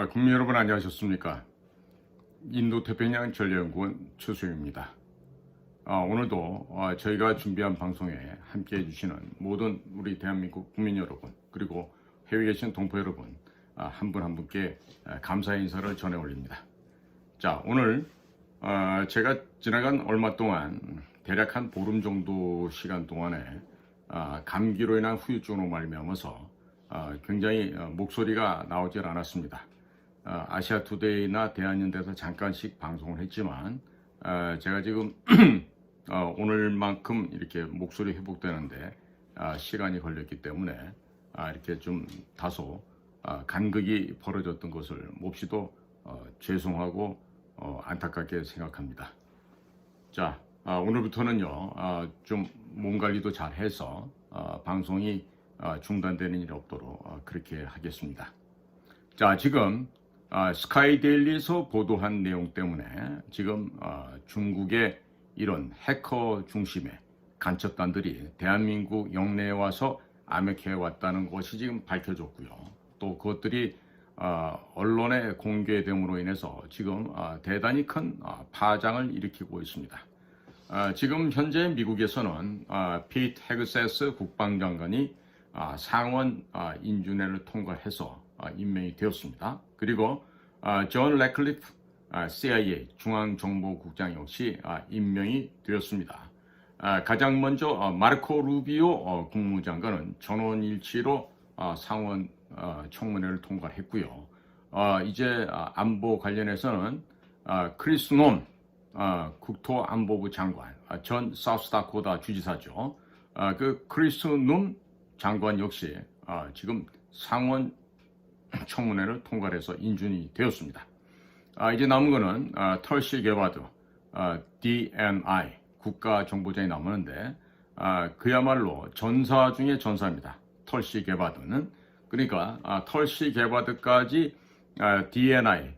국민 여러분 안녕하셨습니까? 인도태평양 전략연구원 최수영입니다. 오늘도 저희가 준비한 방송에 함께 해주시는 모든 우리 대한민국 국민 여러분 그리고 해외에 계신 동포 여러분 한 분 한 분께 감사의 인사를 전해 올립니다. 자, 오늘 제가 지나간 얼마 동안 대략 한 보름 정도 시간 동안에 감기로 인한 후유증으로 말미암아서 굉장히 목소리가 나오질 않았습니다. 아시아투데이나 대한연대에서 잠깐씩 방송을 했지만 제가 지금 오늘만큼 이렇게 목소리 회복되는데 시간이 걸렸기 때문에 이렇게 좀 다소 간극이 벌어졌던 것을 몹시도 죄송하고 안타깝게 생각합니다. 자, 오늘부터는요 좀 몸 관리도 잘 해서 방송이 중단되는 일이 없도록 그렇게 하겠습니다. 자, 지금 스카이데일리에서 보도한 내용 때문에 지금 중국의 이런 해커 중심의 간첩단들이 대한민국 영내에 와서 암약해 왔다는 것이 지금 밝혀졌고요. 또 그것들이 언론에 공개됨으로 인해서 지금 대단히 큰 파장을 일으키고 있습니다. 지금 현재 미국에서는 피트 헤그세스 국방장관이 상원 인준회를 통과해서 임명이 되었습니다. 그리고 존 레클리프 CIA 중앙정보국장 역시 임명이 되었습니다. 가장 먼저 마르코 루비오 국무장관은 전원일치로 상원 청문회를 통과했고요. 이제 안보 관련해서는 크리스 놈 국토안보부 장관, 전 사우스다코다 주지사죠. 그 크리스 놈 장관 역시 지금 상원 청문회를 통과해서 인준이 되었습니다. 이제 남은 거는 털시 게바드, DNI 국가정보장이 남았는데 그야말로 전사 중에 전사입니다. 털시 게바드는. 그러니까 털시 게바드까지 DNI,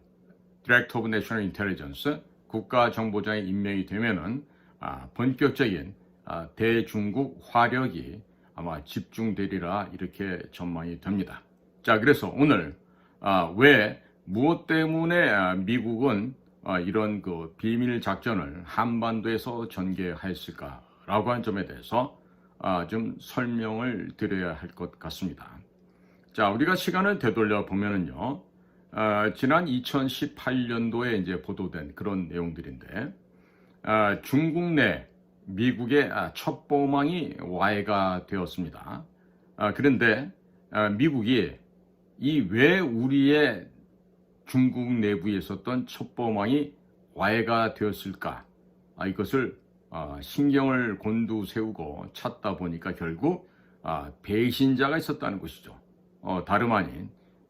Director of National Intelligence 국가정보장에 임명이 되면은 본격적인 대중국 화력이 아마 집중되리라 이렇게 전망이 됩니다. 자, 그래서 오늘 왜 무엇 때문에 미국은 이런 그 비밀 작전을 한반도에서 전개했을까라고 한 점에 대해서 좀 설명을 드려야 할 것 같습니다. 자, 우리가 시간을 되돌려 보면은요, 지난 2018년도에 이제 보도된 그런 내용들인데, 중국 내 미국의 첩보망이 와해가 되었습니다. 그런데 미국이 왜 우리의 중국 내부에 있었던 첩보망이 와해가 되었을까? 이것을 신경을 곤두세우고 찾다 보니까 결국 배신자가 있었다는 것이죠. 다름 아닌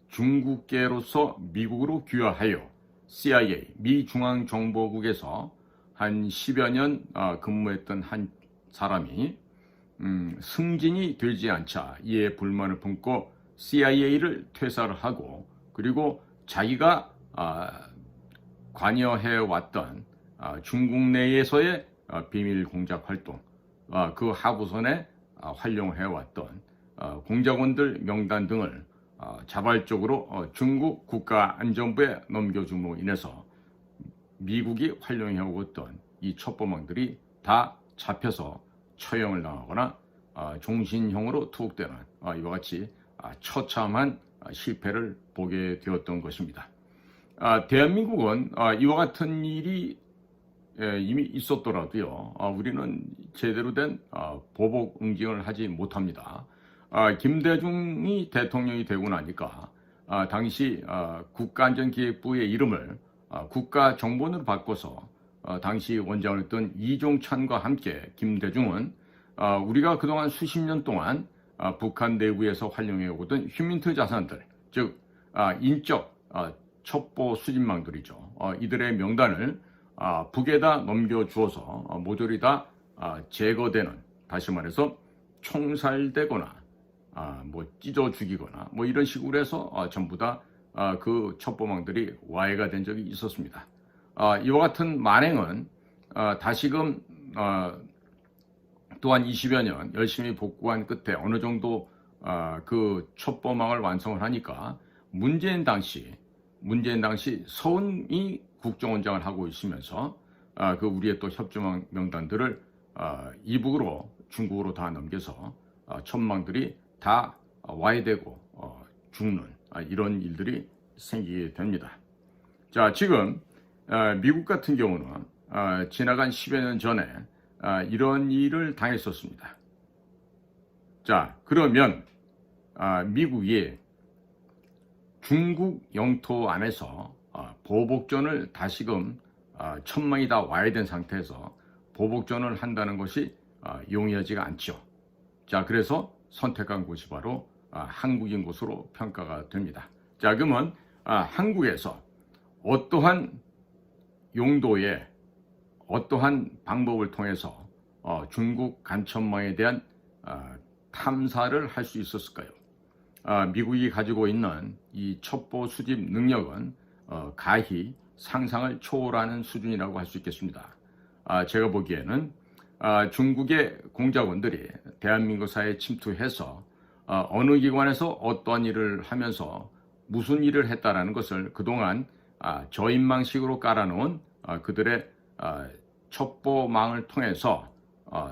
중국계로서 미국으로 귀화하여 CIA, 미 중앙정보국에서 한 10여 년 근무했던 한 사람이 승진이 되지 않자 이에 불만을 품고 CIA를 퇴사를 하고 그리고 자기가 관여해왔던 중국 내에서의 비밀 공작 활동, 그 하부선에 활용해왔던 공작원들 명단 등을 자발적으로 중국 국가안전부에 넘겨줌으로 인해서 미국이 활용해오던 이 첩보망들이 다 잡혀서 처형을 당하거나 종신형으로 투옥되는 이와 같이 처참한 실패를 보게 되었던 것입니다. 대한민국은 이와 같은 일이 이미 있었더라도요, 우리는 제대로 된 보복 응징을 하지 못합니다. 김대중이 대통령이 되고 나니까 당시 국가안전기획부의 이름을 국가정보원으로 바꿔서 당시 원장을 했던 이종찬과 함께 김대중은 우리가 그동안 수십 년 동안 북한 내부에서 활용해오던 휴민트 자산들, 즉 인적 첩보 수집망들이죠. 이들의 명단을 북에다 넘겨주어서 모조리 다 제거되는, 다시 말해서 총살되거나 찢어 죽이거나 이런 식으로 해서 전부 다 그 첩보망들이 와해가 된 적이 있었습니다. 이와 같은 만행은 다시금 또한 20여 년 열심히 복구한 끝에 어느 정도 그 첩보망을 완성을 하니까 문재인 당시 문재인 당시 서훈이 국정원장을 하고 있으면서 그 우리의 또 협조 명단들을 이북으로 중국으로 다 넘겨서 천망들이 다 와해되고 죽는 이런 일들이 생기게 됩니다. 자, 지금 미국 같은 경우는 지나간 10여 년 전에 이런 일을 당했었습니다. 자, 그러면 미국이 중국 영토 안에서 보복전을 다시금 천망이 다 와해된 상태에서 보복전을 한다는 것이 용이하지가 않죠. 자, 그래서 선택한 곳이 바로 한국인 곳으로 평가가 됩니다. 자, 그러면 한국에서 어떠한 용도의 어떠한 방법을 통해서 중국 간첩망에 대한 탐사를 할 수 있었을까요? 미국이 가지고 있는 이 첩보 수집 능력은 가히 상상을 초월하는 수준이라고 할 수 있겠습니다. 제가 보기에는 중국의 공작원들이 대한민국 사회에 침투해서 어느 기관에서 어떠한 일을 하면서 무슨 일을 했다라는 것을 그동안 저인망식으로 깔아놓은 그들의 첩보망을 통해서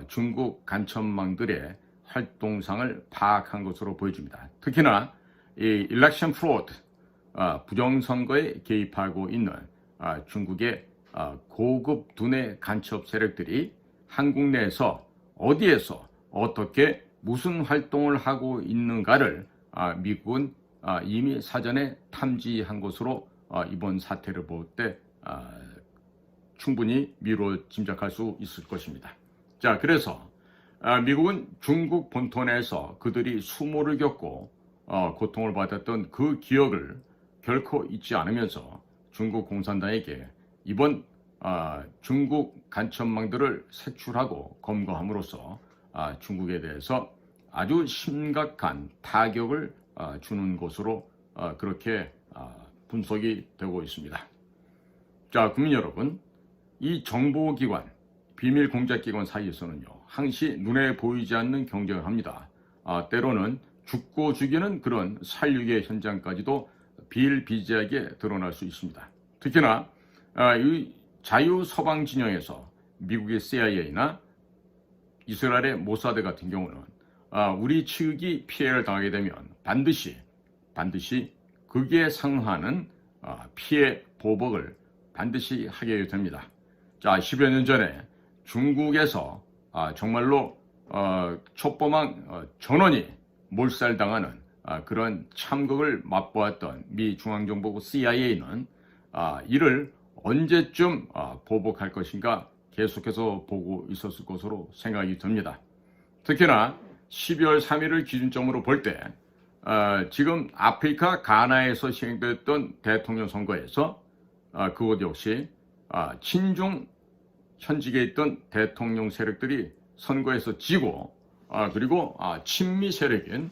중국 간첩망들의 활동상을 파악한 것으로 보여집니다. 특히나 이 일렉션 프로드, 부정선거에 개입하고 있는 중국의 고급 두뇌 간첩 세력들이 한국 내에서 어디에서 어떻게 무슨 활동을 하고 있는가를 미국은 이미 사전에 탐지한 것으로 이번 사태를 볼 때 충분히 미루어 짐작할 수 있을 것입니다. 자, 그래서 미국은 중국 본토 내에서 그들이 수모를 겪고 고통을 받았던 그 기억을 결코 잊지 않으면서 중국 공산당에게 이번 중국 간첩망들을 색출하고 검거함으로써 중국에 대해서 아주 심각한 타격을 주는 것으로 그렇게 분석이 되고 있습니다. 자, 국민 여러분, 이 정보기관, 비밀 공작기관 사이에서는요, 항시 눈에 보이지 않는 경쟁을 합니다. 때로는 죽고 죽이는 그런 살육의 현장까지도 비일비재하게 드러날 수 있습니다. 특히나 이 자유서방 진영에서 미국의 CIA나 이스라엘의 모사드 같은 경우는 우리 측이 피해를 당하게 되면 반드시 거기에 상응하는 피해 보복을 반드시 하게 됩니다. 자, 10여 년 전에 중국에서 정말로 첩보망 전원이 몰살당하는 그런 참극을 맛보았던 미 중앙정보국 CIA는 이를 언제쯤 보복할 것인가 계속해서 보고 있었을 것으로 생각이 듭니다. 특히나 12월 3일을 기준점으로 볼 때 지금 아프리카 가나에서 시행됐던 대통령 선거에서 그것 역시 친중 현직에 있던 대통령 세력들이 선거에서 지고 그리고 친미 세력인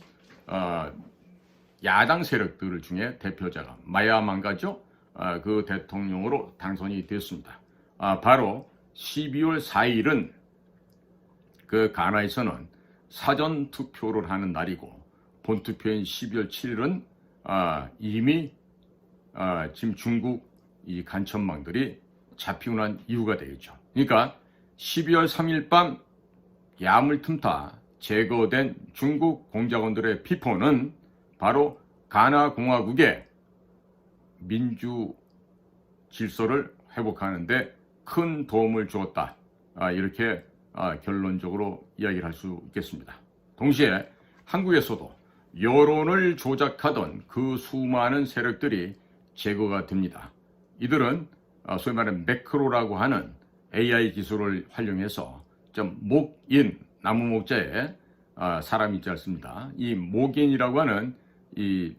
야당 세력들 중에 대표자가 마야만가죠. 그 대통령으로 당선이 됐습니다. 바로 12월 4일은 그 가나에서는 사전 투표를 하는 날이고 본투표인 12월 7일은 이미 지금 중국 이 간첩망들이 잡히고 난 이유가 되겠죠. 그러니까 12월 3일 밤 야물틈타 제거된 중국 공작원들의 피포는 바로 가나 공화국의 민주 질서를 회복하는 데 큰 도움을 주었다. 이렇게 결론적으로 이야기를 할 수 있겠습니다. 동시에 한국에서도 여론을 조작하던 그 수많은 세력들이 제거가 됩니다. 이들은 소위 말하는 매크로라고 하는 AI 기술을 활용해서 좀 목인, 나무 목자에 사람이 있지 않습니다. 이 목인이라고 하는 이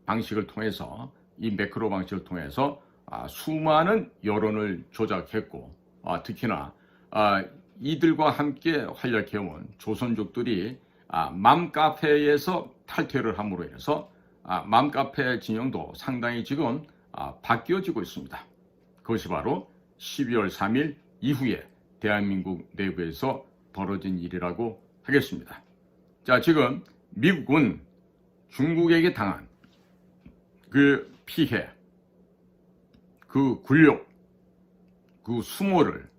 방식을 통해서 이 매크로 방식을 통해서 수많은 여론을 조작했고 특히나 이들과 함께 활약해온 조선족들이 맘카페에서 탈퇴를 함으로 해서 맘카페 진영도 상당히 지금 바뀌어지고 있습니다. 그것이 바로 12월 3일 이후에 대한민국 내부에서 벌어진 일이라고 하겠습니다. 자, 지금 미국은 중국에게 당한 그 피해, 그 굴욕, 그 수모를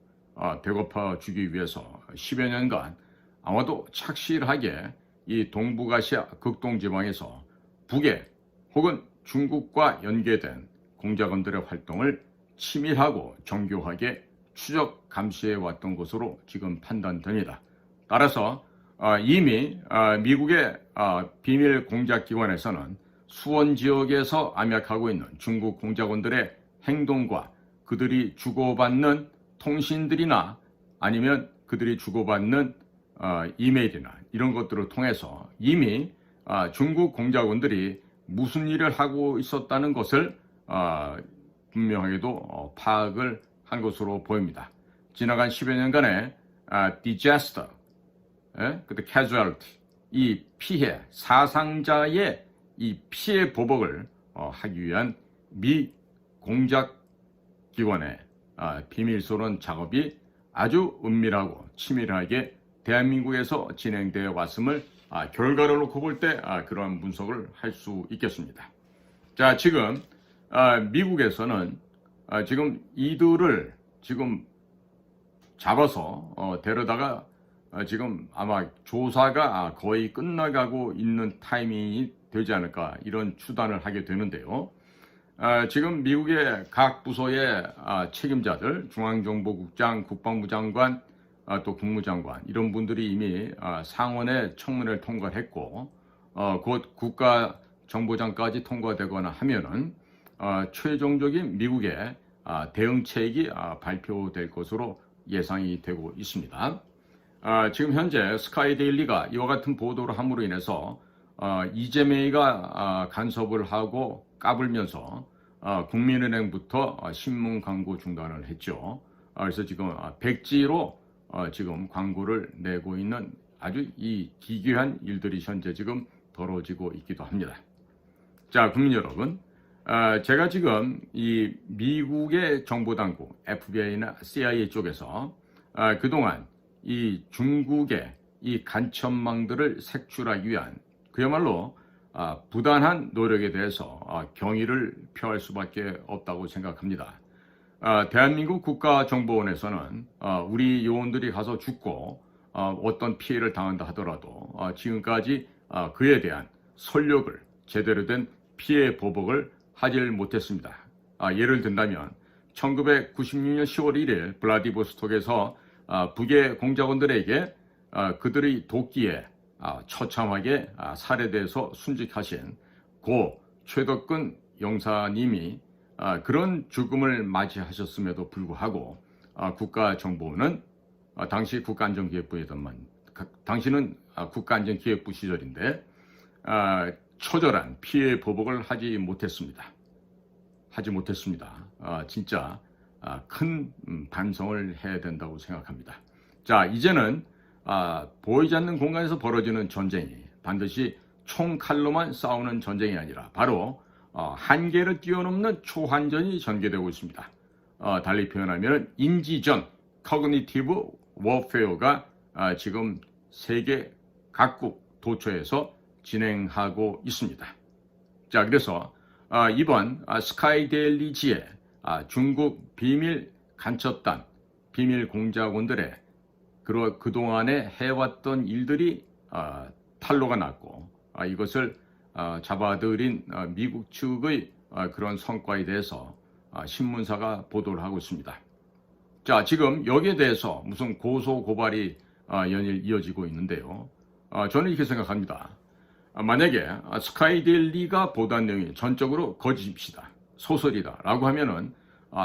배고파 주기 위해서 10여 년간 아마도 착실하게 이 동북아시아 극동지방에서 북에 혹은 중국과 연계된 공작원들의 활동을 치밀하고 정교하게 추적 감시해 왔던 것으로 지금 판단됩니다. 따라서 이미 미국의 비밀 공작기관에서는 수원 지역에서 암약하고 있는 중국 공작원들의 행동과 그들이 주고받는 통신들이나 아니면 그들이 주고받는 이메일이나 이런 것들을 통해서 이미 중국 공작원들이 무슨 일을 하고 있었다는 것을 분명하게도 파악을 한 것으로 보입니다. 지나간 10여 년간의 disaster, 그때 casualty, 이 피해, 사상자의 이 피해 보복을 하기 위한 미 공작기관의 비밀소론 작업이 아주 은밀하고 치밀하게 대한민국에서 진행되어 왔음을 결과를 놓고 볼 때 그러한 분석을 할 수 있겠습니다. 자, 지금 미국에서는 지금 이들을 지금 잡아서 데려다가 지금 아마 조사가 거의 끝나가고 있는 타이밍이 되지 않을까 이런 추단을 하게 되는데요. 지금 미국의 각 부서의 책임자들, 중앙정보국장, 국방부 장관, 또 국무장관 이런 분들이 이미 상원의 청문회를 통과했고 곧 국가정보장까지 통과되거나 하면은 최종적인 미국의 대응책이 발표될 것으로 예상이 되고 있습니다. 지금 현재 스카이데일리가 이와 같은 보도를 함으로 인해서 이재명이가 간섭을 하고 까불면서 국민은행부터 신문 광고 중단을 했죠. 그래서 지금 백지로 지금 광고를 내고 있는 아주 이 기괴한 일들이 현재 지금 벌어지고 있기도 합니다. 자, 국민 여러분, 제가 지금 이 미국의 정보당국 FBI나 CIA 쪽에서 그동안 이 중국의 이 간첩망들을 색출하기 위한 그야말로 부단한 노력에 대해서 경의를 표할 수밖에 없다고 생각합니다. 대한민국 국가정보원에서는 우리 요원들이 가서 죽고 어떤 피해를 당한다 하더라도 지금까지 그에 대한 설력을 제대로 된 피해 보복을 하질 못했습니다. 예를 든다면 1996년 10월 1일 블라디보스톡에서 북의 공작원들에게 그들의 도끼에 처참하게 살해돼서 순직하신 고 최덕근 영사님이 그런 죽음을 맞이하셨음에도 불구하고 국가정보원은 당시 국가안전기획부였던만 당시는 국가안전기획부 시절인데 처절한 피해 보복을 하지 못했습니다. 진짜 큰 반성을 해야 된다고 생각합니다. 자, 이제는 보이지 않는 공간에서 벌어지는 전쟁이 반드시 총칼로만 싸우는 전쟁이 아니라 바로 한계를 뛰어넘는 초환전이 전개되고 있습니다. 달리 표현하면 인지전, Cognitive Warfare가 지금 세계 각국 도처에서 진행하고 있습니다. 자, 그래서 이번 스카이데일리지의 중국 비밀 간첩단, 비밀 공작원들의 그동안에 해왔던 일들이 탄로가 났고 이것을 잡아들인 미국 측의 그런 성과에 대해서 신문사가 보도를 하고 있습니다. 자, 지금 여기에 대해서 무슨 고소 고발이 연일 이어지고 있는데요. 저는 이렇게 생각합니다. 만약에 스카이데일리가 보도한 내용이 전적으로 거짓이다, 소설이다 라고 하면은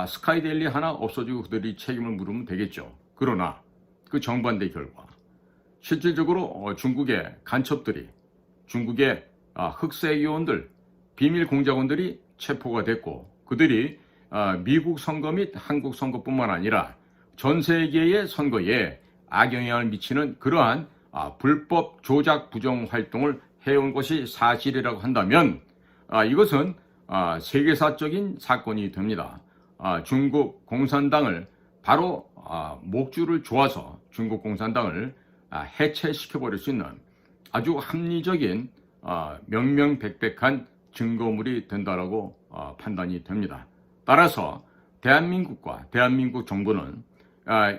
스카이데일리 하나 없어지고 그들이 책임을 물으면 되겠죠. 그러나 그 정반대 결과 실질적으로 중국의 간첩들이, 중국의 흑색 요원들, 비밀 공작원들이 체포가 됐고 그들이 미국 선거 및 한국 선거뿐만 아니라 전 세계의 선거에 악영향을 미치는 그러한 불법 조작 부정 활동을 해온 것이 사실이라고 한다면 이것은 세계사적인 사건이 됩니다. 중국 공산당을 바로 목줄을 조아서 중국 공산당을 해체시켜버릴 수 있는 아주 합리적인 명명백백한 증거물이 된다라고 판단이 됩니다. 따라서 대한민국과 대한민국 정부는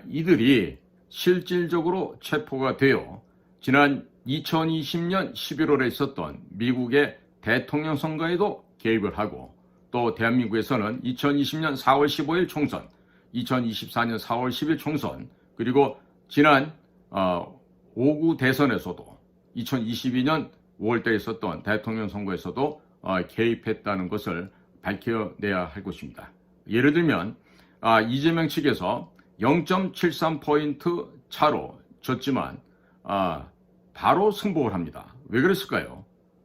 이들이 실질적으로 체포가 되어 지난 2020년 11월에 있었던 미국의 대통령 선거에도 개입을 하고, 또 대한민국에서는 2020년 4월 15일 총선, 2024년 4월 10일 총선, 그리고 지난 5구 대선에서도 2022년 5월달에 있었던 대통령 선거에서도 개입했다는 것을 밝혀내야 할 것입니다. 예를 들면 이재명 측에서 0.73포인트 차로 졌지만 바로 승복을 합니다. 왜 그랬을까요?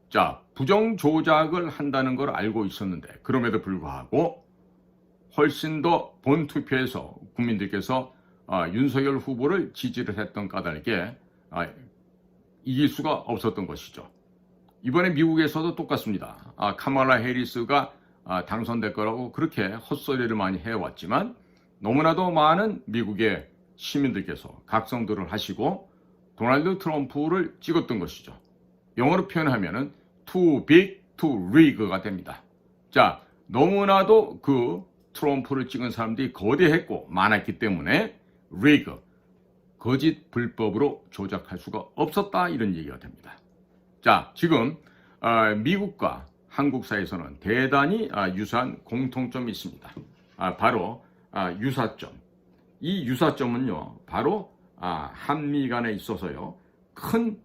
자, 부정 조작을 한다는 걸 알고 있었는데, 그럼에도 불구하고 훨씬 더 본투표에서 국민들께서 윤석열 후보를 지지를 했던 까닭에 이길 수가 없었던 것이죠. 이번에 미국에서도 똑같습니다. 카말라 해리스가 당선될 거라고 그렇게 헛소리를 많이 해왔지만, 너무나도 많은 미국의 시민들께서 각성들을 하시고 도널드 트럼프를 찍었던 것이죠. 영어로 표현하면은 too big to rig가 됩니다. 자, 너무나도 그 트럼프를 찍은 사람들이 거대했고 많았기 때문에 rig, 거짓 불법으로 조작할 수가 없었다, 이런 얘기가 됩니다. 자, 지금 미국과 한국 사이에서는 대단히 유사한 공통점이 있습니다. 바로 유사점. 이 유사점은요, 바로 한미 간에 있어서요, 큰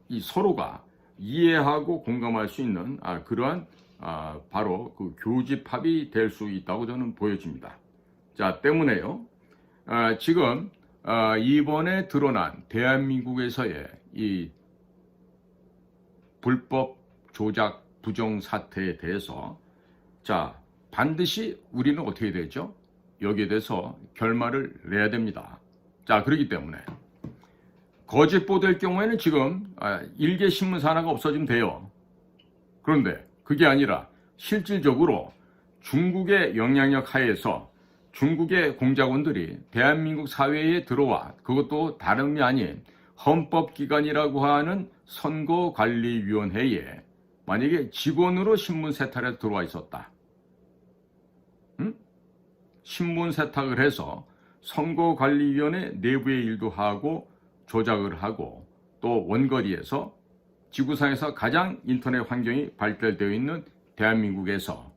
이 서로가 이해하고 공감할 수 있는 그러한 바로 그 교집합이 될 수 있다고 저는 보여집니다. 자, 때문에요, 지금 이번에 드러난 대한민국에서의 이 불법 조작 부정 사태에 대해서, 자, 반드시 우리는 어떻게 되죠? 여기에 대해서 결말을 내야 됩니다. 자, 그렇기 때문에 거짓 보도일 경우에는 지금 일개 신문사 하나가 없어지면 돼요. 그런데 그게 아니라 실질적으로 중국의 영향력 하에서 중국의 공작원들이 대한민국 사회에 들어와, 그것도 다름이 아닌 헌법기관이라고 하는 선거관리위원회에 만약에 직원으로 신문 세탁에 들어와 있었다. 신문 세탁을 해서 선거관리위원회 내부의 일도 하고 조작을 하고, 또 원거리에서 지구상에서 가장 인터넷 환경이 발달되어 있는 대한민국에서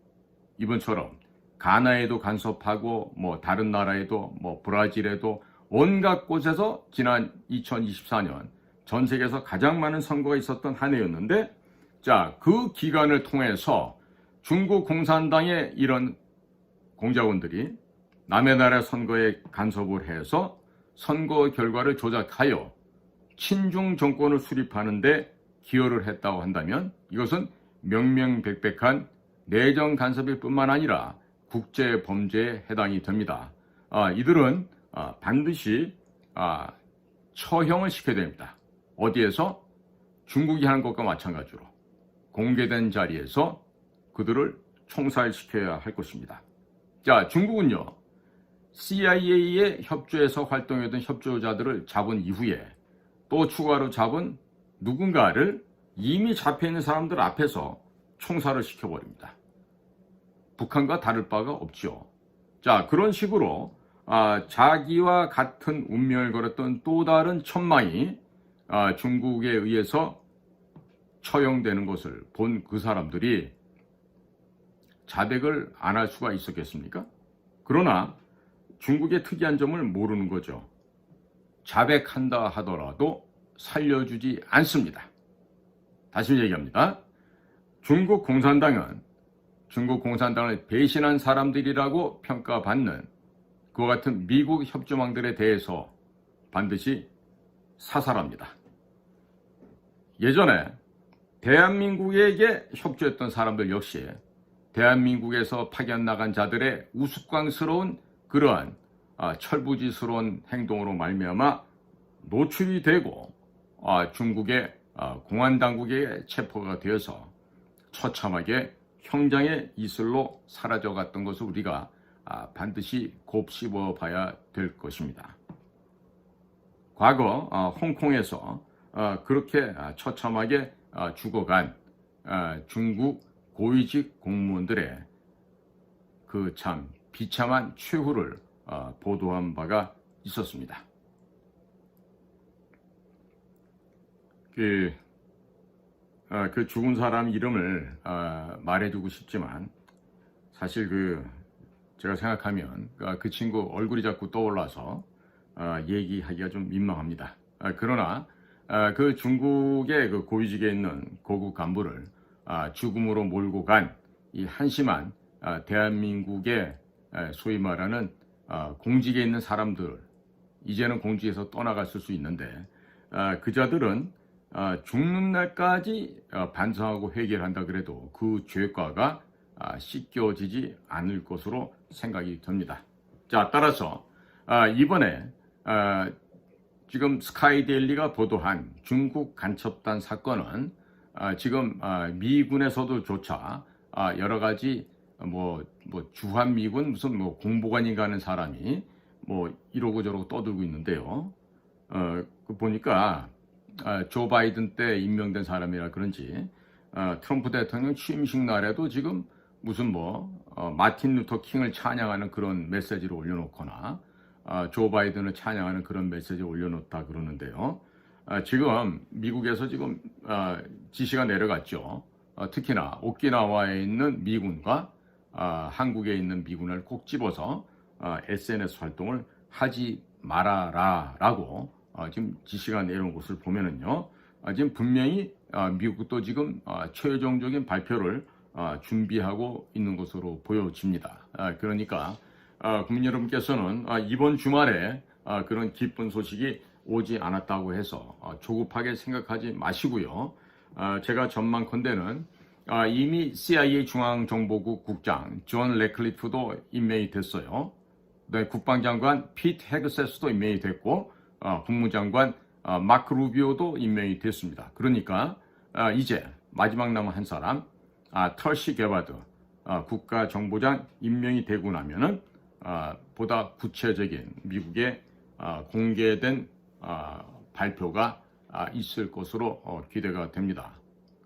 이번처럼 가나에도 간섭하고, 다른 나라에도, 브라질에도 온갖 곳에서 지난 2024년 전 세계에서 가장 많은 선거가 있었던 한 해였는데, 자, 그 기간을 통해서 중국 공산당의 이런 공작원들이 남의 나라 선거에 간섭을 해서 선거 결과를 조작하여 친중 정권을 수립하는데 기여를 했다고 한다면, 이것은 명명백백한 내정 간섭일 뿐만 아니라 국제 범죄에 해당이 됩니다. 이들은 반드시 처형을 시켜야 됩니다. 어디에서? 중국이 하는 것과 마찬가지로 공개된 자리에서 그들을 총살시켜야 할 것입니다. 자, 중국은요, CIA에 협조해서 활동했던 협조자들을 잡은 이후에 또 추가로 잡은 누군가를 이미 잡혀있는 사람들 앞에서 총살을 시켜버립니다. 북한과 다를 바가 없죠. 자, 그런 식으로 자기와 같은 운명을 걸었던 또 다른 천망이 중국에 의해서 처형되는 것을 본 그 사람들이 자백을 안 할 수가 있었겠습니까? 그러나 중국의 특이한 점을 모르는 거죠. 자백한다 하더라도 살려주지 않습니다. 다시 얘기합니다. 중국 공산당을 배신한 사람들이라고 평가받는 그와 같은 미국 협조망들에 대해서 반드시 사살합니다. 예전에 대한민국에게 협조했던 사람들 역시 대한민국에서 파견 나간 자들의 우스꽝스러운 그러한 철부지스러운 행동으로 말미암아 노출이 되고 중국의 공안당국에 체포가 되어서 처참하게 형장의 이슬로 사라져갔던 것을 우리가 반드시 곱씹어 봐야 될 것입니다. 과거 홍콩에서 그렇게 처참하게 죽어간 중국 고위직 공무원들의 그 참 비참한 최후를 보도한 바가 있었습니다. 그 죽은 사람 이름을 말해주고 싶지만 사실 제가 생각하면 그 친구 얼굴이 자꾸 떠올라서 얘기하기가 좀 민망합니다. 그러나 그 중국의 그 고위직에 있는 고급 간부를 죽음으로 몰고 간 이 한심한 대한민국의 소위 말하는 공직에 있는 사람들, 이제는 공직에서 떠나갔을 수 있는데 그자들은 죽는 날까지 반성하고 회개한다 그래도 그 죄과가 씻겨지지 않을 것으로 생각이 됩니다. 자, 따라서 이번에 지금 스카이데일리가 보도한 중국 간첩단 사건은 지금 미군에서도 조차 여러 가지 주한미군 무슨 공보관인가 하는 사람이 이러고 저러고 떠들고 있는데요. 보니까 조 바이든 때 임명된 사람이라 그런지 트럼프 대통령 취임식 날에도 지금 무슨 마틴 루터 킹을 찬양하는 그런 메시지를 올려놓거나 조 바이든을 찬양하는 그런 메시지를 올려놓다 그러는데요. 지금 미국에서 지금 지시가 내려갔죠. 특히나 오키나와에 있는 미군과 한국에 있는 미군을 꼭 집어서 SNS 활동을 하지 말아라라고 지금 지시가 내려온 것을 보면은요. 지금 분명히 미국도 지금 최종적인 발표를 준비하고 있는 것으로 보여집니다. 그러니까 국민 여러분께서는 이번 주말에 그런 기쁜 소식이 오지 않았다고 해서 조급하게 생각하지 마시고요. 제가 전망컨대는 이미 CIA 중앙정보국 국장 존 레클리프도 임명이 됐어요. 네, 국방장관 피트 헤그세스도 임명이 됐고 국무장관 마크 루비오도 임명이 됐습니다. 그러니까 이제 마지막 남은 한 사람 털시 게바드 국가정보장 임명이 되고 나면은 보다 구체적인 미국의 공개된 발표가 있을 것으로 기대가 됩니다.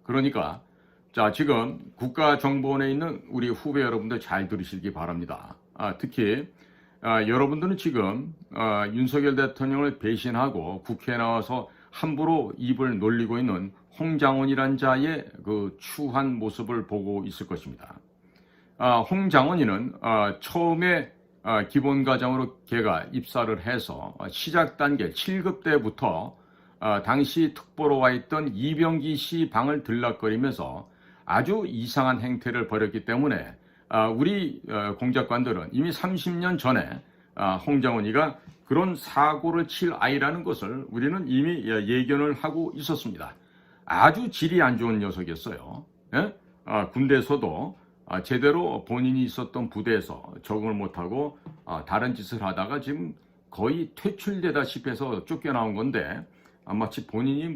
그러니까 지금 국가정보원에 있는 우리 후배 여러분들 잘 들으시기 바랍니다. 특히 여러분들은 지금 윤석열 대통령을 배신하고 국회에 나와서 함부로 입을 놀리고 있는 홍장원이란 자의 그 추한 모습을 보고 있을 것입니다. 홍장원이는 처음에 기본과정으로 걔가 입사를 해서 시작 단계 7급 때부터 당시 특보로 와 있던 이병기 씨 방을 들락거리면서 아주 이상한 행태를 벌였기 때문에 우리 공작관들은 이미 30년 전에 홍장원이가 그런 사고를 칠 아이라는 것을 우리는 이미 예견을 하고 있었습니다. 아주 질이 안 좋은 녀석이었어요. 예? 군대에서도 제대로 본인이 있었던 부대에서 적응을 못하고 다른 짓을 하다가 지금 거의 퇴출되다시피 해서 쫓겨나온 건데 마치 본인이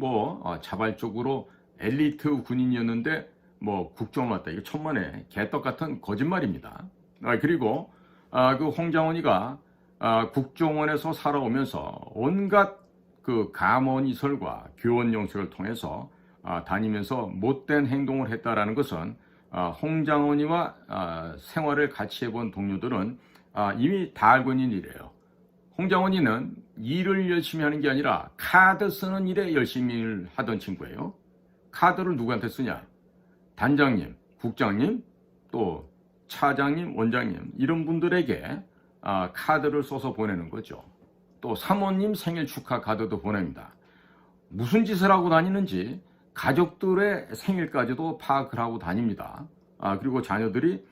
자발적으로 엘리트 군인이었는데 국정을 왔다. 이거 천만에 개떡 같은 거짓말입니다. 그리고 그 홍장원이가 국정원에서 살아오면서 온갖 그 감언이설과 교원 영색을 통해서 다니면서 못된 행동을 했다라는 것은 홍장원이와 생활을 같이 해본 동료들은 이미 다 알고 있는 일이에요. 홍장원이는 일을 열심히 하는 게 아니라 카드 쓰는 일에 열심히 하던 친구예요. 카드를 누구한테 쓰냐? 단장님, 국장님, 또 차장님, 원장님 이런 분들에게 카드를 써서 보내는 거죠. 또 사모님 생일 축하 카드도 보냅니다. 무슨 짓을 하고 다니는지 가족들의 생일까지도 파악을 하고 다닙니다. 그리고 자녀들이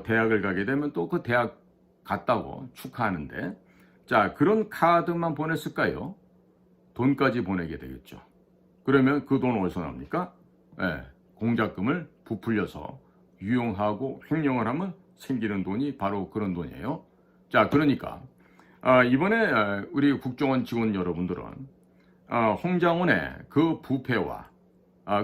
대학을 가게 되면 또 그 대학 갔다고 축하하는데 그런 카드만 보냈을까요? 돈까지 보내게 되겠죠. 그러면 그 돈 어디서 납니까? 공작금을 부풀려서 유용하고 횡령을 하면 생기는 돈이 바로 그런 돈이에요. 그러니까 이번에 우리 국정원 직원 여러분들은 홍장원의 그 부패와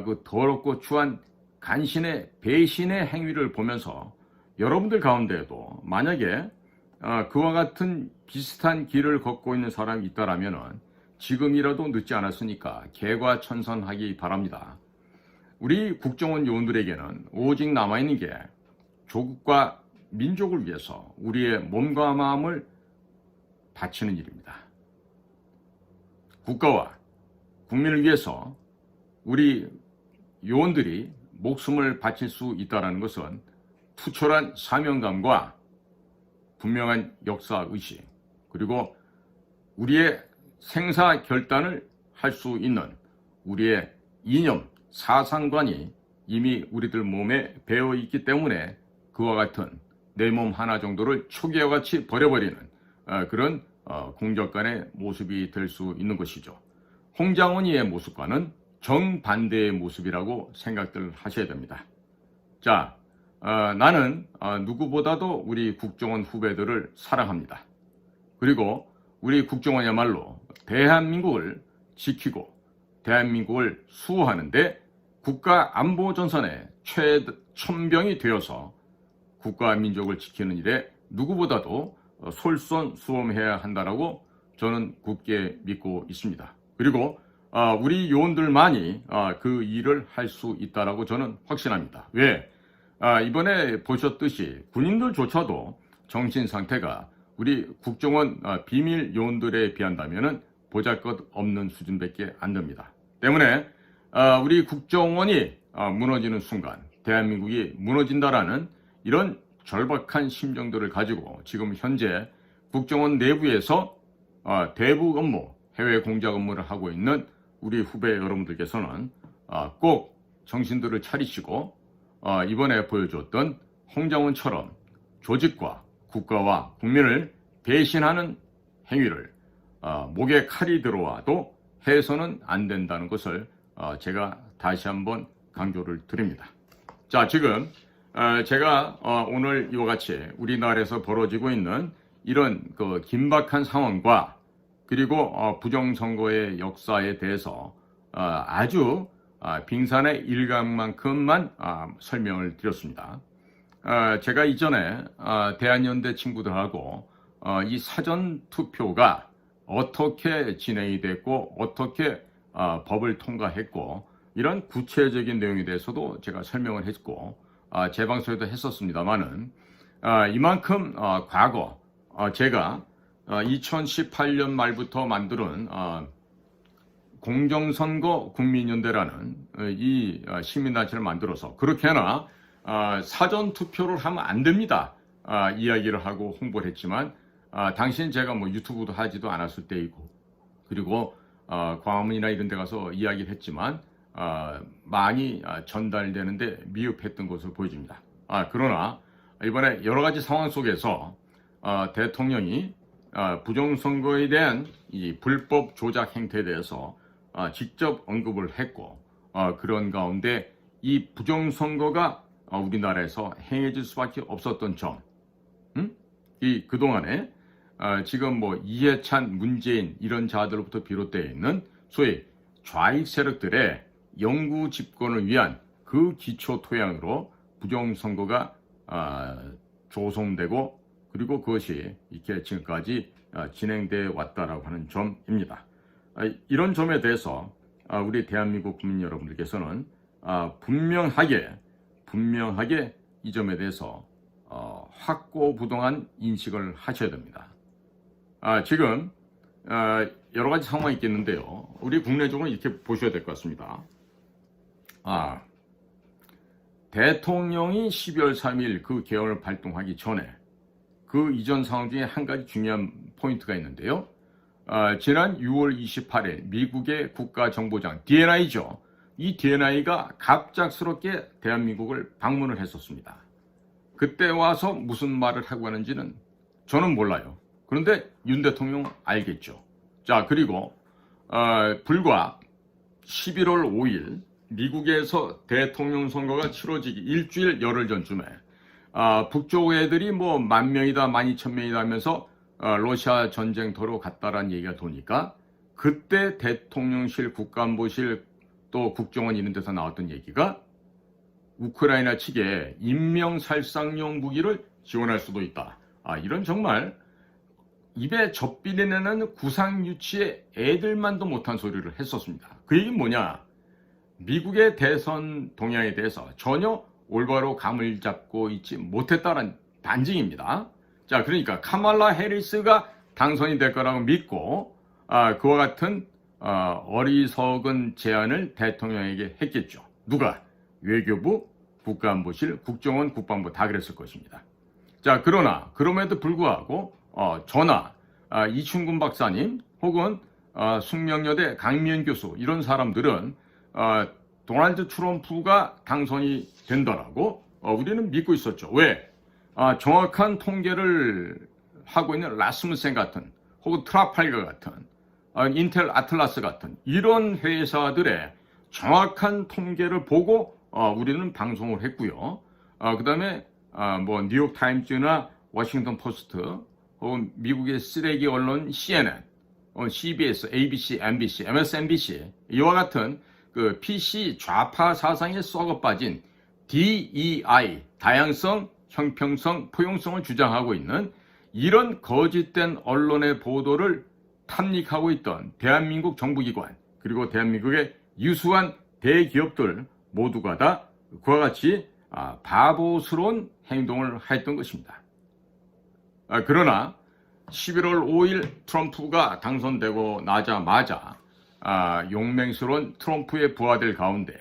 그 더럽고 추한 간신의 배신의 행위를 보면서 여러분들 가운데에도 만약에 그와 같은 비슷한 길을 걷고 있는 사람이 있다라면 지금이라도 늦지 않았으니까 개과천선하기 바랍니다. 우리 국정원 요원들에게는 오직 남아있는 게 조국과 민족을 위해서 우리의 몸과 마음을 바치는 일입니다. 국가와 국민을 위해서 우리 요원들이 목숨을 바칠 수 있다는 것은 투철한 사명감과 분명한 역사의식, 그리고 우리의 생사 결단을 할 수 있는 우리의 이념, 사상관이 이미 우리들 몸에 배어 있기 때문에 그와 같은 내 몸 하나 정도를 초기와 같이 버려버리는 그런 공적간의 모습이 될 수 있는 것이죠. 홍장원이의 모습과는 정반대의 모습이라고 생각들 하셔야 됩니다. 자, 나는 누구보다도 우리 국정원 후배들을 사랑합니다. 그리고 우리 국정원이야말로 대한민국을 지키고 대한민국을 수호하는데 국가 안보 전선의 최첨병이 되어서 국가 민족을 지키는 일에 누구보다도 솔선수범해야 한다라고 저는 굳게 믿고 있습니다. 그리고 우리 요원들만이 그 일을 할 수 있다라고 저는 확신합니다. 왜? 이번에 보셨듯이 군인들조차도 정신 상태가 우리 국정원 비밀 요원들에 비한다면은 보잘것없는 수준밖에 안 됩니다. 때문에 우리 국정원이 무너지는 순간 대한민국이 무너진다라는 이런 절박한 심정들을 가지고 지금 현재 국정원 내부에서 대북 업무, 해외 공작 업무를 하고 있는 우리 후배 여러분들께서는 꼭 정신들을 차리시고 이번에 보여줬던 홍장원처럼 조직과 국가와 국민을 배신하는 행위를 목에 칼이 들어와도 해서는 안 된다는 것을 제가 다시 한번 강조를 드립니다. 자, 지금 제가 오늘 이와 같이 우리나라에서 벌어지고 있는 이런 그 긴박한 상황과 그리고 부정선거의 역사에 대해서 아주 빙산의 일각만큼만 설명을 드렸습니다. 제가 이전에 대한연대 친구들하고 이 사전투표가 어떻게 진행이 됐고 어떻게 법을 통과했고 이런 구체적인 내용에 대해서도 제가 설명을 했고 제 방송에도 했었습니다만은 이만큼 과거 제가 2018년 말부터 만드는 공정선거 국민연대라는 이 시민단체를 만들어서 그렇게나 사전투표를 하면 안 됩니다 이야기를 하고 홍보를 했지만 당시엔 제가 뭐 유튜브도 하지도 않았을 때이고 그리고 광화문이나 이런 데 가서 이야기를 했지만 많이 전달되는데 미흡했던 것으로 보여집니다. 그러나 이번에 여러 가지 상황 속에서 대통령이 부정선거에 대한 이 불법 조작 행태에 대해서 직접 언급을 했고 그런 가운데 이 부정선거가 우리나라에서 행해질 수밖에 없었던 점, 이 그동안에 지금 뭐 이해찬, 문재인 이런 자들로부터 비롯되어 있는 소위 좌익 세력들의 영구 집권을 위한 그 기초 토양으로 부정선거가 조성되고 그리고 그것이 이렇게 지금까지 진행되어 왔다라고 하는 점입니다. 이런 점에 대해서 우리 대한민국 국민 여러분들께서는 분명하게 이 점에 대해서 확고부동한 인식을 하셔야 됩니다. 지금 여러 가지 상황이 있겠는데요. 우리 국내적으로 이렇게 보셔야 될 것 같습니다. 대통령이 12월 3일 그 개헌을 발동하기 전에 그 이전 상황 중에 한 가지 중요한 포인트가 있는데요. 지난 6월 28일 미국의 국가정보장 DNI죠. 이 DNI가 갑작스럽게 대한민국을 방문을 했었습니다. 그때 와서 무슨 말을 하고 가는지는 저는 몰라요. 그런데 윤 대통령 알겠죠. 자, 그리고 불과 11월 5일 미국에서 대통령 선거가 치러지기 일주일 열흘 전쯤에 북쪽 애들이 뭐 10,000명이다 12,000명이다 하면서 러시아 전쟁터로 갔다라는 얘기가 도니까 그때 대통령실, 국가안보실 또 국정원 이런 데서 나왔던 얘기가 우크라이나 측에 인명살상용 무기를 지원할 수도 있다. 이런 정말 입에 젖비내는 구상유치의 애들만도 못한 소리를 했었습니다. 그 얘기는 뭐냐? 미국의 대선 동향에 대해서 전혀 올바로 감을 잡고 있지 못했다는 반증입니다. 자, 그러니까 카말라 해리스가 당선이 될 거라고 믿고 그와 같은 어리석은 제안을 대통령에게 했겠죠. 누가? 외교부, 국가안보실, 국정원, 국방부 다 그랬을 것입니다. 자, 그러나 그럼에도 불구하고 저나 이충근 박사님 혹은 숙명여대 강미연 교수 이런 사람들은 도널드 트럼프가 당선이 된다라고 우리는 믿고 있었죠. 왜? 정확한 통계를 하고 있는 라스무센 같은 혹은 트라팔가 같은 인텔 아틀라스 같은 이런 회사들의 정확한 통계를 보고 우리는 방송을 했고요. 그 다음에 뭐 뉴욕타임즈나 워싱턴 포스트 혹은 미국의 쓰레기 언론 CNN, CBS, ABC, MBC, MSNBC 이와 같은 그 PC 좌파 사상에 썩어 빠진 DEI, 다양성, 형평성, 포용성을 주장하고 있는 이런 거짓된 언론의 보도를 탐닉하고 있던 대한민국 정부기관 그리고 대한민국의 유수한 대기업들 모두가 다 그와 같이 바보스러운 행동을 했던 것입니다. 그러나 11월 5일 트럼프가 당선되고 나자마자 용맹스러운 트럼프의 부하들 가운데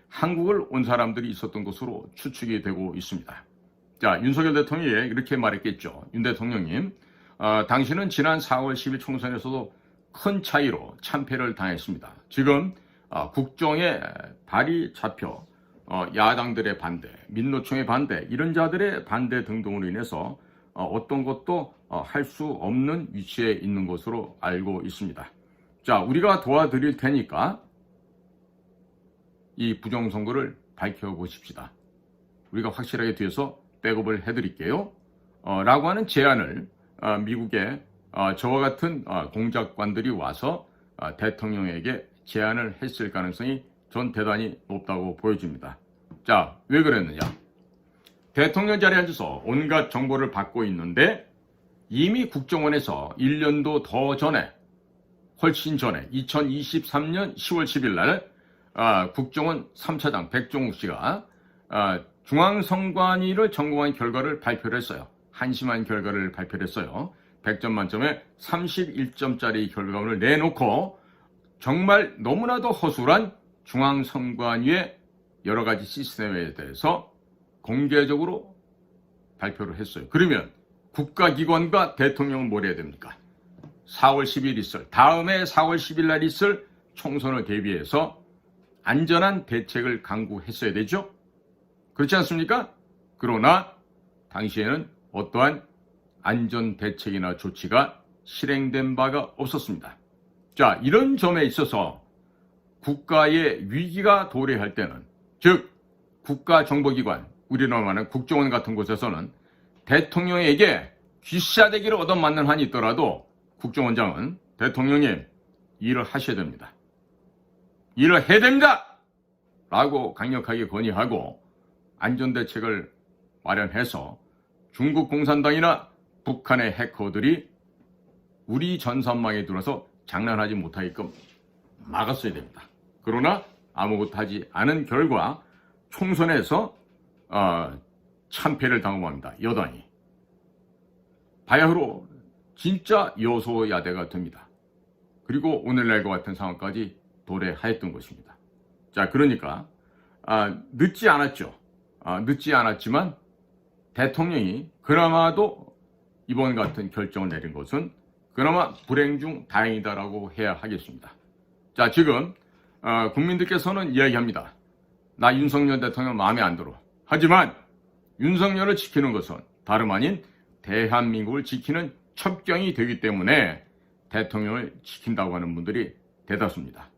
한국을 온 사람들이 있었던 것으로 추측이 되고 있습니다. 자, 윤석열 대통령이 이렇게 말했겠죠. 윤 대통령님, 당신은 지난 4월 10일 총선에서도 큰 차이로 참패를 당했습니다. 지금 국정에 발이 잡혀 야당들의 반대, 민노총의 반대, 이런 자들의 반대 등등으로 인해서 어떤 것도 할 수 없는 위치에 있는 것으로 알고 있습니다. 자, 우리가 도와드릴 테니까 이 부정선거를 밝혀보십시다. 우리가 확실하게 뒤에서 백업을 해드릴게요. 라고 하는 제안을 미국의 저와 같은 공작관들이 와서 대통령에게 제안을 했을 가능성이 전 대단히 높다고 보여집니다. 자, 왜 그랬느냐? 대통령 자리에 앉아서 온갖 정보를 받고 있는데 이미 국정원에서 1년도 더 전에, 훨씬 전에 2023년 10월 10일 날 국정원 3차장 백종욱 씨가 중앙선관위를 점검한 결과를 발표를 했어요. 한심한 결과를 발표를 했어요. 100점 만점에 31점짜리 결과물을 내놓고 정말 너무나도 허술한 중앙선관위의 여러 가지 시스템에 대해서 공개적으로 발표를 했어요. 그러면 국가기관과 대통령은 뭘 해야 됩니까? 4월 10일 있을, 다음에 4월 10일 날 있을 총선을 대비해서 안전한 대책을 강구했어야 되죠? 그렇지 않습니까? 그러나 당시에는 어떠한 안전 대책이나 조치가 실행된 바가 없었습니다. 자, 이런 점에 있어서 국가의 위기가 도래할 때는, 즉 국가정보기관, 우리나라 말하는 국정원 같은 곳에서는 대통령에게 귀싸대기를 얻어맞는 한이 있더라도 국정원장은 대통령님 일을 하셔야 됩니다. 일을 해야 됩니다! 라고 강력하게 건의하고 안전대책을 마련해서 중국 공산당이나 북한의 해커들이 우리 전산망에 들어서 장난하지 못하게끔 막았어야 됩니다. 그러나 아무것도 하지 않은 결과 총선에서 참패를 당하고 여당이 바야흐로 진짜 여소야대가 됩니다. 그리고 오늘날과 같은 상황까지 도래하였던 것입니다. 자, 그러니까 늦지 않았죠. 늦지 않았지만 대통령이 그나마도 이번 같은 결정을 내린 것은 그나마 불행 중 다행이다라고 해야 하겠습니다. 자, 지금 국민들께서는 이야기합니다. 나 윤석열 대통령 마음에 안 들어. 하지만 윤석열을 지키는 것은 다름 아닌 대한민국을 지키는 첩경이 되기 때문에 대통령을 지킨다고 하는 분들이 대다수입니다.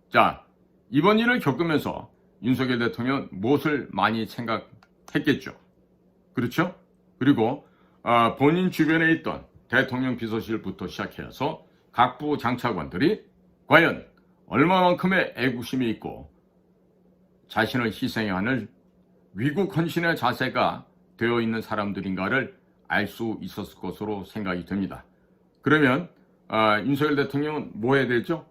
자, 이번 일을 겪으면서 윤석열 대통령은 무엇을 많이 생각했겠죠. 그렇죠? 그리고 본인 주변에 있던 대통령 비서실부터 시작해서 각부 장차관들이 과연 얼마만큼의 애국심이 있고 자신을 희생해야 하는 위국 헌신의 자세가 되어 있는 사람들인가를 알 수 있었을 것으로 생각이 됩니다. 그러면 윤석열 대통령은 뭐 해야 되죠?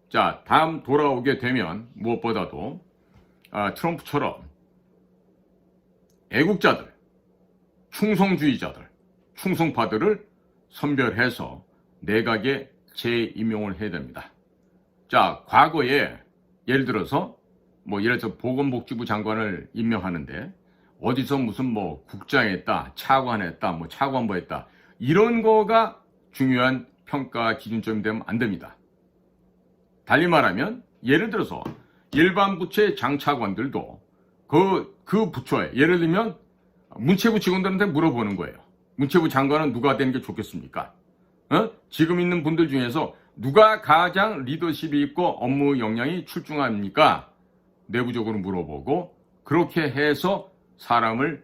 자, 다음 돌아오게 되면 무엇보다도 트럼프처럼 애국자들, 충성주의자들, 충성파들을 선별해서 내각에 재임용을 해야 됩니다. 자, 과거에 예를 들어서 예를 들어서 보건복지부 장관을 임명하는데 어디서 무슨 국장했다, 차관했다, 차관보했다 이런 거가 중요한 평가 기준점이 되면 안 됩니다. 달리 말하면 예를 들어서 일반 부처의 장차관들도 그 부처에 예를 들면 문체부 직원들한테 물어보는 거예요. 문체부 장관은 누가 되는 게 좋겠습니까? 지금 있는 분들 중에서 누가 가장 리더십이 있고 업무 역량이 출중합니까? 내부적으로 물어보고 그렇게 해서 사람을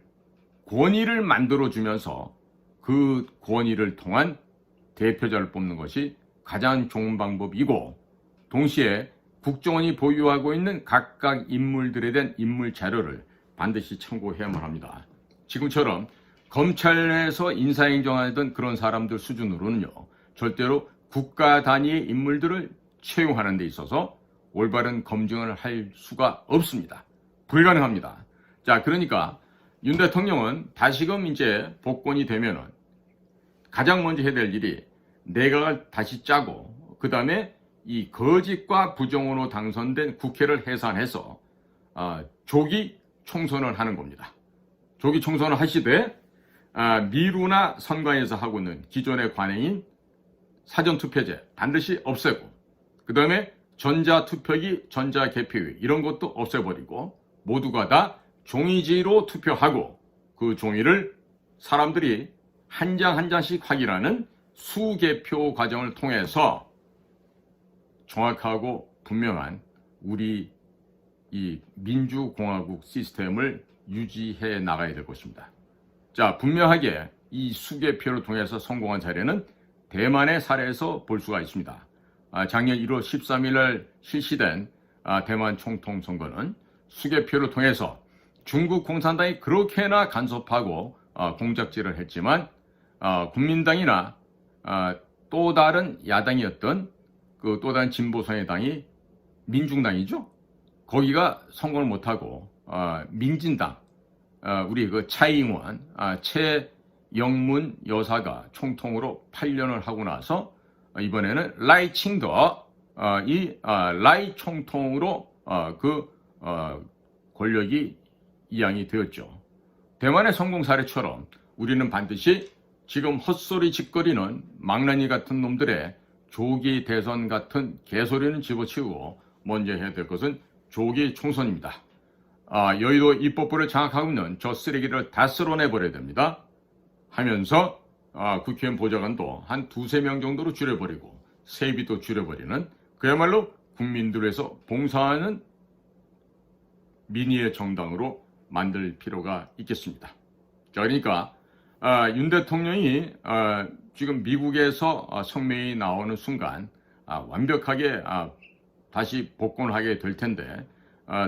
권위를 만들어주면서 그 권위를 통한 대표자를 뽑는 것이 가장 좋은 방법이고 동시에 국정원이 보유하고 있는 각각 인물들에 대한 인물 자료를 반드시 참고해야만 합니다. 지금처럼 검찰에서 인사행정하던 그런 사람들 수준으로는요. 절대로 국가 단위의 인물들을 채용하는 데 있어서 올바른 검증을 할 수가 없습니다. 불가능합니다. 자, 그러니까 윤 대통령은 다시금 이제 복권이 되면은 가장 먼저 해야 될 일이 내각을 다시 짜고 그 다음에 이 거짓과 부정으로 당선된 국회를 해산해서 조기 총선을 하는 겁니다. 조기 총선을 하시되 미루나 선관위에서 하고 있는 기존의 관행인 사전투표제 반드시 없애고 그 다음에 전자투표기, 전자개표기 이런 것도 없애버리고 모두가 다 종이지로 투표하고 그 종이를 사람들이 한 장 한 장씩 확인하는 수개표 과정을 통해서 정확하고 분명한 우리 이 민주공화국 시스템을 유지해 나가야 될 것입니다. 자, 분명하게 이 수개표를 통해서 성공한 사례는 대만의 사례에서 볼 수가 있습니다. 작년 1월 13일 날 실시된 대만 총통 선거는 수개표를 통해서 중국 공산당이 그렇게나 간섭하고 공작질을 했지만 국민당이나 또 다른 야당이었던 그 또 다른 진보성의 당이 민중당이죠. 거기가 선거를 못하고 민진당 우리 그 차이잉원 최영문 여사가 총통으로 8년을 하고 나서 이번에는 라이칭더 라이 총통으로 권력이 이양이 되었죠. 대만의 성공 사례처럼 우리는 반드시 지금 헛소리 짓거리는 망나니 같은 놈들의 조기 대선 같은 개소리는 집어치우고 먼저 해야 될 것은 조기 총선입니다. 여의도 입법부를 장악하고 있는 저 쓰레기를 다 쓸어내버려야 됩니다. 하면서 국회의원 보좌관도 한 2-3명 정도로 줄여버리고 세비도 줄여버리는 그야말로 국민들 위해서 봉사하는 민의의 정당으로 만들 필요가 있겠습니다. 자, 그러니까 윤 대통령이 지금 미국에서 성명이 나오는 순간 완벽하게 다시 복권을 하게 될 텐데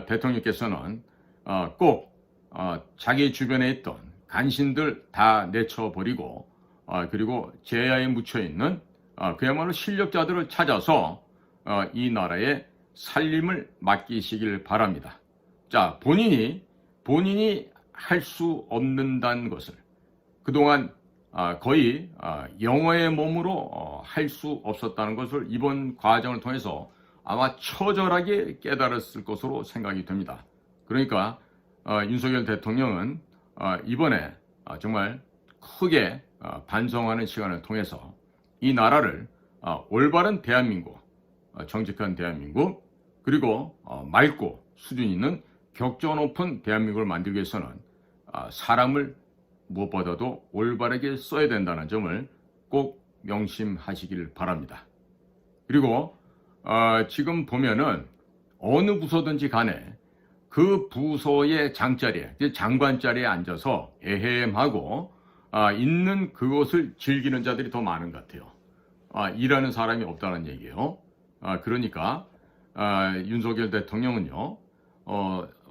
대통령께서는 꼭 자기 주변에 있던 간신들 다 내쳐버리고 그리고 제야에 묻혀있는 그야말로 실력자들을 찾아서 이 나라의 살림을 맡기시길 바랍니다. 자, 본인이 할 수 없는다는 것을 그동안 거의 영어의 몸으로 할 수 없었다는 것을 이번 과정을 통해서 아마 처절하게 깨달았을 것으로 생각이 됩니다. 그러니까 윤석열 대통령은 이번에 정말 크게 반성하는 시간을 통해서 이 나라를 올바른 대한민국, 정직한 대한민국, 그리고 맑고 수준 있는 격조 높은 대한민국을 만들기 위해서는 사람을 무엇보다도 올바르게 써야 된다는 점을 꼭 명심하시길 바랍니다. 그리고 지금 보면은 어느 부서든지 간에 그 부서의 장자리에, 장관 자리에 앉아서 에헴하고 있는 그것을 즐기는 자들이 더 많은 것 같아요. 일하는 사람이 없다는 얘기예요. 그러니까 윤석열 대통령은요,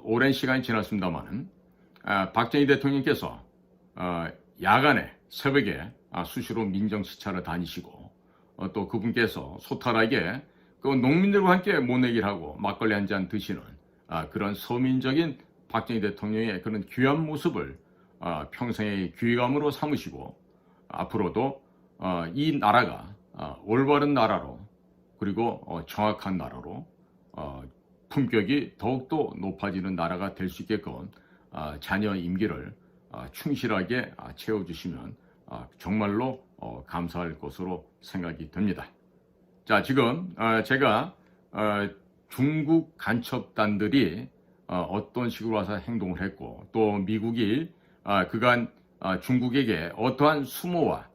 오랜 시간이 지났습니다만 박정희 대통령께서 야간에 새벽에 수시로 민정시찰을 다니시고 또 그분께서 소탈하게 그 농민들과 함께 모내기를 하고 막걸리 한 잔 드시는 그런 서민적인 박정희 대통령의 그런 귀한 모습을 평생의 귀감으로 삼으시고 앞으로도 이 나라가 올바른 나라로 그리고 정확한 나라로 품격이 더욱더 높아지는 나라가 될 수 있게끔 자녀 임기를 충실하게 채워주시면 정말로 감사할 것으로 생각이 됩니다. 자, 지금 제가 중국 간첩단들이 어떤 식으로 와서 행동을 했고 또 미국이 그간 중국에게 어떠한 수모와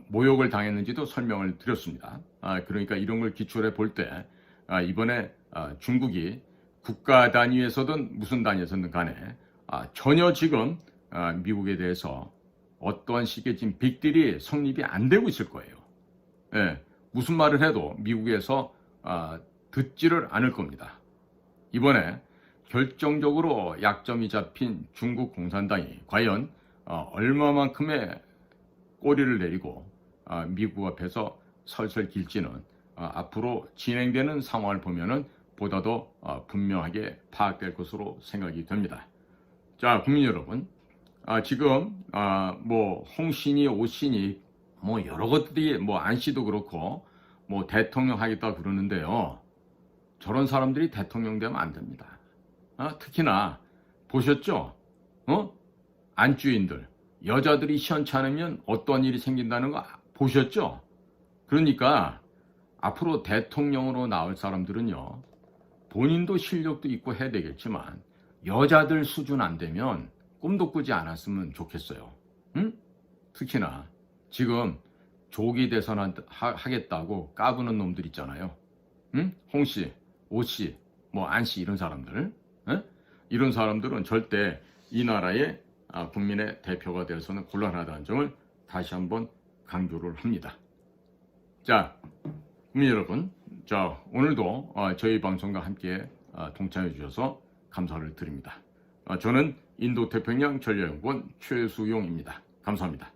모욕을 당했는지도 설명을 드렸습니다. 그러니까 이런 걸 기초로 볼 때 이번에 중국이 국가 단위에서든 무슨 단위에서든 간에 전혀 지금 미국에 대해서 어떠한 식의 지금 빅딜이 성립이 안 되고 있을 거예요. 예, 무슨 말을 해도 미국에서 듣지를 않을 겁니다. 이번에 결정적으로 약점이 잡힌 중국 공산당이 과연 얼마만큼의 꼬리를 내리고 미국 앞에서 설설 길지는 앞으로 진행되는 상황을 보면은 보다 더 분명하게 파악될 것으로 생각이 됩니다. 자, 국민 여러분, 지금 뭐 홍신이, 오신이, 뭐 여러 것들이 뭐 안씨도 그렇고 뭐 대통령 하겠다 그러는데요. 저런 사람들이 대통령 되면 안 됩니다. 특히나 보셨죠? 안주인들, 여자들이 시원찮으면 어떤 일이 생긴다는 거 보셨죠? 그러니까 앞으로 대통령으로 나올 사람들은요, 본인도 실력도 있고 해야 되겠지만 여자들 수준 안 되면 꿈도 꾸지 않았으면 좋겠어요. 응? 특히나 지금 조기 대선 하겠다고 까부는 놈들 있잖아요. 응? 홍씨, 오씨, 뭐 안씨 이런 사람들, 이런 사람들은 절대 이 나라의 국민의 대표가 되어서는 곤란하다는 점을 다시 한번 강조를 합니다. 자, 국민 여러분, 자 오늘도 저희 방송과 함께 동참해 주셔서 감사를 드립니다. 저는 인도태평양 전략연구원 최수용입니다. 감사합니다.